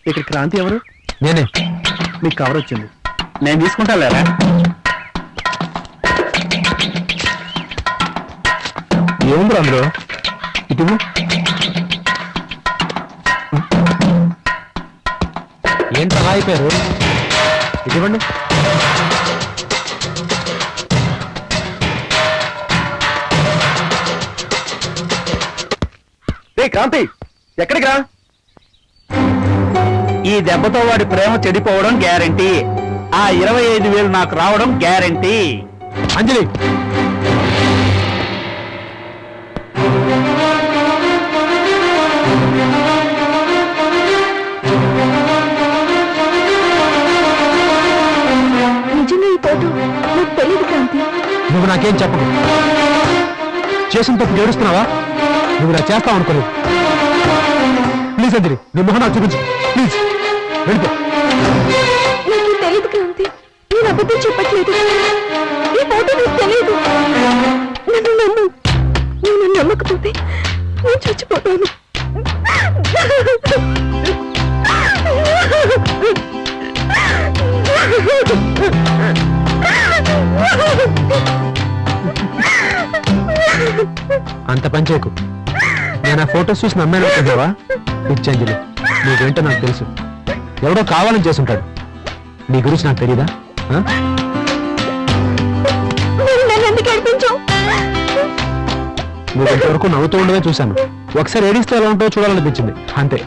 ఇక్కడ క్రాంతి ఎవరు? నేనే. మీకు కవర్ వచ్చింది, నేను తీసుకుంటా లేరా? ఏముంది అందులో? ఇటు ఏంటి అలా అయిపోయారు? ఇటువంటి క్రాంతి ఎక్కడికి రా? ఈ దెబ్బతో వాడి ప్రేమ చెడిపోవడం గ్యారంటీ. ఆ 25,000 నాకు రావడం గ్యారంటీ. అంజలి, నిజంగా ఈ ఫోటో నాకు తెలియదు క్రాంతి. నువ్వు నాకేం చెప్పకు. చేసిన తప్పు ఏడుస్తున్నావా? నువ్వు ఇలా చేస్తావు అనుకోలేదు. ప్లీజ్ అంజలి, నీ మొహం నాకు చూపించు ప్లీజ్. వెళ్ళిపో. నాకు తెలియదు క్రాంతి, నేను అబద్ధం చెప్పట్లేదు. ఈ ఫోటో నీకు తెలియదు. నన్ను నమ్ము. నేను నమ్మకపోతే నేను చచ్చిపోతాను. అంత పని చేయకు. నేను ఆ ఫోటోస్ చూసి నమ్మాను అనుకుంటావా? పిచ్చంజలి, నీకేంటో నాకు తెలుసు. ఎవడో కావాలని చేసుంటాడు. నీ గురించి నాకు తెలీదా? నువ్వు ఇంతవరకు నవ్వుతూ ఉండగా చూశాను. ఒకసారి ఏడిస్తే ఎలా ఉంటో చూడాలనిపించింది, అంతే.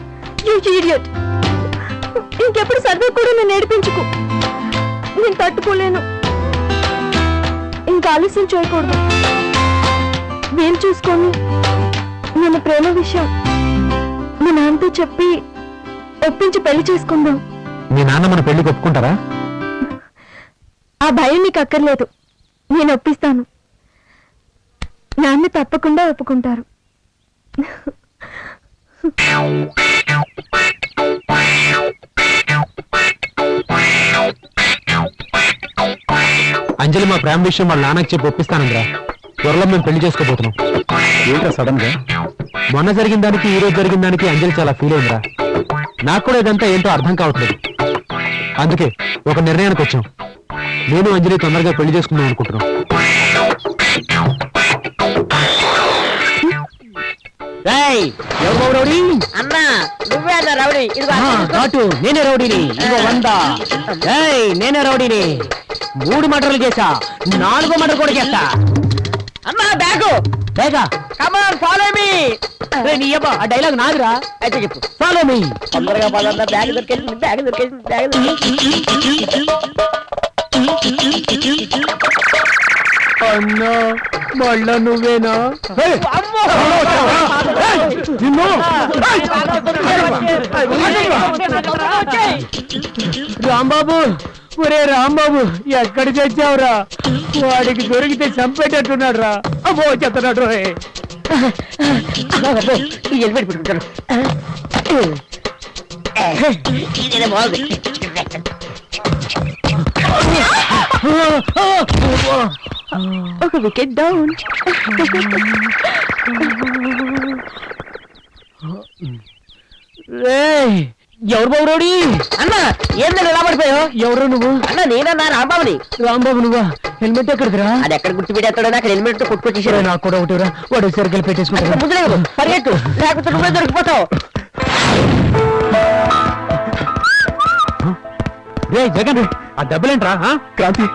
ఇంకెప్పుడు సర్వే కూడా నేను ఏడిపించుకు. నేను తట్టుకోలేను. ఇంకా ఆలస్యం చేయకూడదు. వీలు చూసుకొని మన ప్రేమ విషయం మా నాన్నతో చెప్పి ఒప్పించి పెళ్లి చేసుకుందాం. మీ నాన్న మన పెళ్లికి ఒప్పుకుంటారా? ఆ భయం నీకు అక్కర్లేదు. నేను ఒప్పిస్తాను. నాన్న తప్పకుండా ఒప్పుకుంటారు. అంజలి మా ప్రేమ విషయం వాళ్ళ నాన్నకి చెప్పి ఒప్పిస్తానందిరా. త్వరలో మేము పెళ్లి చేసుకోబోతున్నాం. ఏంట్రా సడన్ గా? మొన్న జరిగిన దానికి ఈ రోజు జరిగిన దానికి అంజలి చాలా ఫీల్ అయిందిరా. నాకు కూడా ఇదంతా ఏంటో అర్థం కావట్లేదు. అందుకే ఒక నిర్ణయానికి వచ్చాం. నేను అంజలి తొందరగా పెళ్లి చేసుకుందాం అనుకుంటున్నాం. అన్నా నువ్వే అన్న రౌడీ. నేనే రౌడీని. ఇదిగో 100. నేనే రౌడీని. 3 మర్డర్లు చేశా, 4వ మర్డర్ కూడా చేస్తా. అన్నా బ్యాగు బేగా కమాన్ ఫాలో మీ. నీ అబ్బా ఆ డైలాగ్ నాదిరా. అయితే చెప్పు. Follow me. తొందరగా పదన్నా. బ్యాగ్ దొరికేసింది, బ్యాగ్ దొరికేసింది, బ్యాగ్ అన్నా మళ్ళా నువ్వేనా? రాంబాబు, ఒరే రాంబాబు, ఎక్కడ చచ్చావురా? వాడికి దొరికితే చంపేటట్టున్నాడు రా. అబ్బో చెప్తున్నాడు. హెల్మెట్ పెట్టుకుంటాను. ఇదే బాగుంది. ఒక వికెట్ డౌన్. ఎవరు బాబురోడి? అన్నా ఏందని ఎలా పడిపోయావు? ఎవరు నువ్వు? అన్నా నేనన్నా రాంబాబుని. రాంబాబు నువ్వా? హెల్మెట్ ఎక్కడిదిరా? అది ఎక్కడ గుర్తు పెట్టేస్తాడో నాకు హెల్మెట్ కొట్టుకొచ్చేసాడు. నాకు కూడా ఒకటిరా. వాడు సరిగ్గా పెట్టేసుకుంటా. ముందులేదు పరిగెట్టు, లేకపోతే నువ్వే దొరికిపోతావు. రే జగన్, ఆ డబ్బులేంట్రా? క్రాంతి,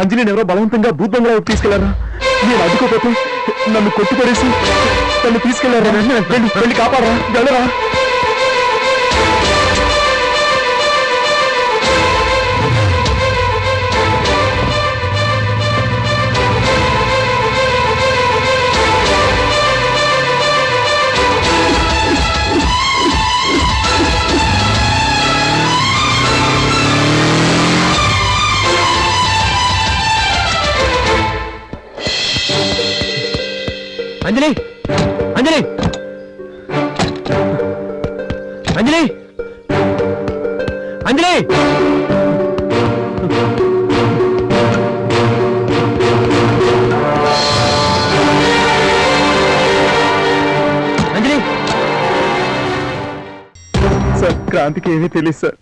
అంజలిని ఎవరో బలవంతంగా భూతంగా తీసుకెళ్లారా? నేను అడ్డుకోపోతే నన్ను కొట్టుపడేసి నన్ను తీసుకెళ్లారా? వెళ్ళి కాపాడరా, వెళ్ళరా. అంజలి, అంజలి, అంజలి, అంజలి. అంజలి. సార్ క్రాంతికి ఏమీ తెలియదు సార్.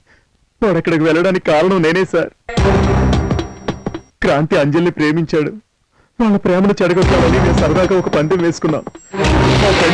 వాడు అక్కడికి వెళ్ళడానికి కారణం నేనే సార్. క్రాంతి అంజలిని ప్రేమించాడు. వాళ్ళ ప్రేమను చెడగొట్టాలని మేము సరదాగా ఒక పందెం వేసుకున్నాం.